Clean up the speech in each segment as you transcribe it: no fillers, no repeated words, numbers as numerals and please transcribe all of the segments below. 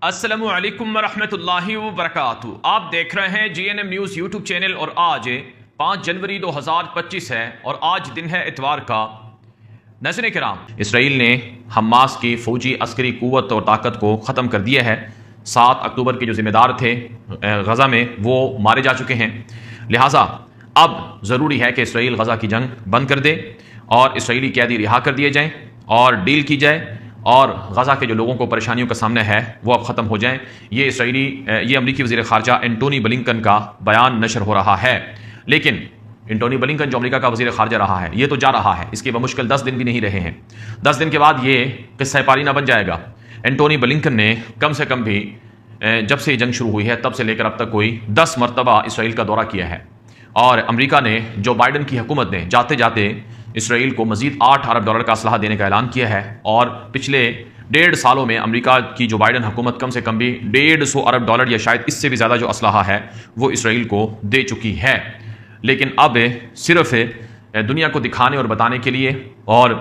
अस्सलामु अलैकुम वरहमतुल्लाहि वबरकातुहू। आप देख रहे हैं JNM न्यूज़ यूट्यूब चैनल और आज 5 जनवरी 2025 है और आज दिन है इतवार का। नाज़रीन किराम, इसराइल ने हमास की फौजी अस्करी कुव्वत और ताकत को ख़त्म कर दिया है। 7 अक्टूबर के जो जिम्मेदार थे गज़ा में वो मारे जा चुके हैं। लिहाजा अब ज़रूरी है कि इसराइल गज़ा की जंग बंद कर दे और इसराइली कैदी रिहा कर दिए जाएँ और डील की जाए और गज़ा के जो लोगों को परेशानियों का सामना है वो अब ख़त्म हो जाएं। ये अमरीकी वज़ीर ख़ारजा एंटोनी ब्लिंकन का बयान नशर हो रहा है। लेकिन एंटोनी ब्लिंकन जो अमेरिका का वज़ीर ख़ारजा रहा है ये तो जा रहा है, इसके बमुश्किल 10 दिन भी नहीं रहे हैं। 10 दिन के बाद ये किस्सा पारी ना बन जाएगा। एंटोनी ब्लिंकन ने कम से कम भी जब से ये जंग शुरू हुई है तब से लेकर अब तक कोई 10 मरतबा इसराइल का दौरा किया है और अमेरिका ने, जो बाइडन की हुकूमत ने जाते जाते इसराइल को मजीद $8 अरब का असलहा देने का ऐलान किया है। और पिछले 1.5 सालों में अमेरिका की जो बाइडन हुकूमत कम से कम भी $150 अरब या शायद इससे भी ज़्यादा जो असलहा है वो इसराइल को दे चुकी है। लेकिन अब सिर्फ दुनिया को दिखाने और बताने के लिए और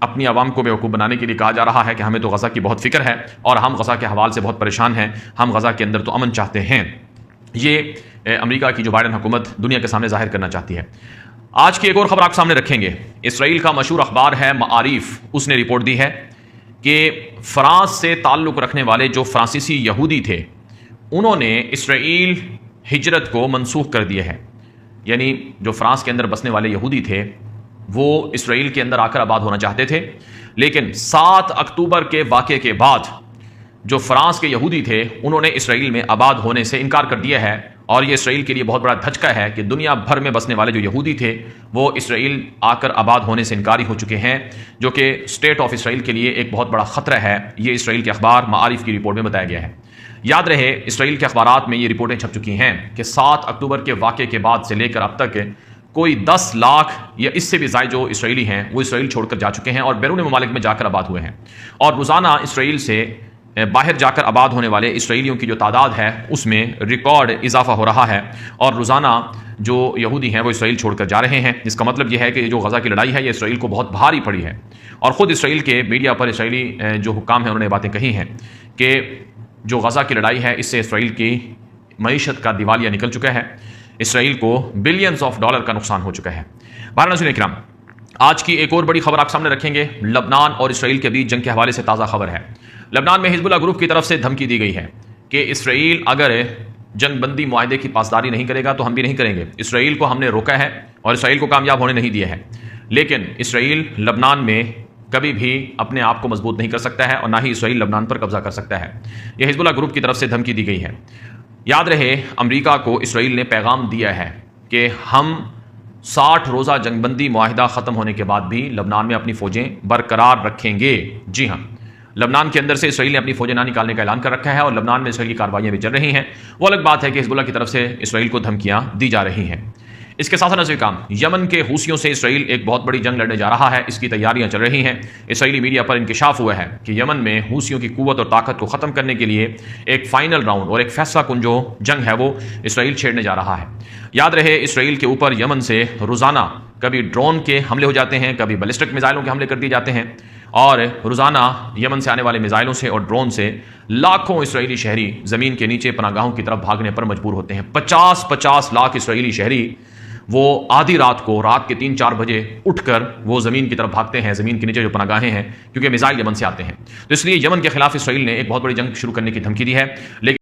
अपनी आवाम को बेवकूफ़ बनाने के लिए कहा जा रहा है कि हमें तो गज़ा की बहुत फ़िक्र है और हम गज़ा के हवाल से बहुत परेशान हैं, हम गज़ा के अंदर तो अमन चाहते हैं। ये अमेरिका की जो बाइडन हुकूमत दुनिया के सामने जाहिर करना चाहती है। आज की एक और खबर आप सामने रखेंगे। इसराइल का मशहूर अखबार है मारिफ, उसने रिपोर्ट दी है कि फ्रांस से ताल्लुक़ रखने वाले जो फ्रांसीसी यहूदी थे उन्होंने इसराइल हिजरत को मनसूख कर दिया है। यानी जो फ्रांस के अंदर बसने वाले यहूदी थे वो इसराइल के अंदर आकर आबाद होना चाहते थे, लेकिन 7 अक्टूबर के वाक़े के बाद जो फ्रांस के यहूदी थे उन्होंने इसराइल में आबाद होने से इनकार कर दिया है। और ये इसराइल के लिए बहुत बड़ा धचका है कि दुनिया भर में बसने वाले जो यहूदी थे वो इसराइल आकर आबाद होने से इनकारी हो चुके हैं, जो कि स्टेट ऑफ इसराइल के लिए एक बहुत बड़ा ख़तरा है। ये इसराइल के अखबार मारिफ की रिपोर्ट में बताया गया है। याद रहे, इसराइल के अखबारात में ये रिपोर्टें छप चुकी हैं कि 7 अक्टूबर के वाक़े के बाद से लेकर अब तक कोई 10 लाख या इससे भी ज़्यादा जो इसराइली हैं वो इसराइल छोड़कर जा चुके हैं और बैरून ममालिक में जाकर आबाद हुए हैं। और रोज़ाना इसराइल से बाहर जाकर आबाद होने वाले इसराइलियों की जो तादाद है उसमें रिकॉर्ड इजाफा हो रहा है और रोज़ाना जो यहूदी हैं वो इसराइल छोड़कर जा रहे हैं। जिसका मतलब यह है कि जो गज़ा की लड़ाई है ये इसराइल को बहुत भारी पड़ी है। और ख़ुद इसराइल के मीडिया पर इसराइली जो हुक्काम हैं उन्होंने बातें कही हैं कि जो गज़ा की लड़ाई है इससे इसराइल की मईशत का दिवालिया निकल चुका है, इसराइल को बिलियंस ऑफ डॉलर का नुकसान हो चुका है। नाज़रीन किराम, आज की एक और बड़ी खबर आप सामने रखेंगे। लबनान और इसराइल के बीच जंग के हवाले से ताज़ा खबर है। लबनान में हिजबुल्लाह ग्रुप की तरफ से धमकी दी गई है कि इसराइल अगर जंगबंदी मुआहदे की पासदारी नहीं करेगा तो हम भी नहीं करेंगे। इसराइल को हमने रोका है और इसराइल को कामयाब होने नहीं दिया है, लेकिन इसराइल लबनान में कभी भी अपने आप को मजबूत नहीं कर सकता है और ना ही इसराइल लबनान पर कब्जा कर सकता है। यह हिजबुल्लाह ग्रुप की तरफ से धमकी दी गई है। याद रहे, अमेरिका को इसराइल ने पैगाम दिया है कि हम 60 रोज़ा जंगबंदी मुआहिदा ख़त्म होने के बाद भी लबनान में अपनी फ़ौजें बरकरार रखेंगे। जी हाँ, लबनान के अंदर से इसराइल ने अपनी फ़ौजें ना निकालने का ऐलान कर रखा है और लबनान में इसराइल की कार्रवाइयाँ भी चल रही हैं। वो अलग बात है कि हिजबुल्लाह की तरफ से इसराइल को धमकियाँ दी जा रही हैं। इसके साथ साथ काम यमन के हूसियों से इसराइल एक बहुत बड़ी जंग लड़ने जा रहा है, इसकी तैयारियां चल रही हैं। इसराइली मीडिया पर इंकिशाफ हुआ है कि यमन में हूसियों की कुव्वत और ताकत को ख़त्म करने के लिए एक फाइनल राउंड और एक फैसला कुन जो जंग है वो इसराइल छेड़ने जा रहा है। याद रहे, इसराइल के ऊपर यमन से रोज़ाना कभी ड्रोन के हमले हो जाते हैं, कभी बैलिस्टिक मिसाइलों के हमले कर दिए जाते हैं और रोज़ाना यमन से आने वाले मिसाइलों से और ड्रोन से लाखों इसराइली शहरी ज़मीन के नीचे पनागाहों की तरफ भागने पर मजबूर होते हैं। 50-50 लाख इसराइली शहरी वो आधी रात को, रात के 3-4 बजे उठकर वो ज़मीन की तरफ भागते हैं, ज़मीन के नीचे जो पनागाहें हैं, क्योंकि मिसाइल यमन से आते हैं। तो इसलिए यमन के खिलाफ इसराइल ने एक बहुत बड़ी जंग शुरू करने की धमकी दी है। लेकिन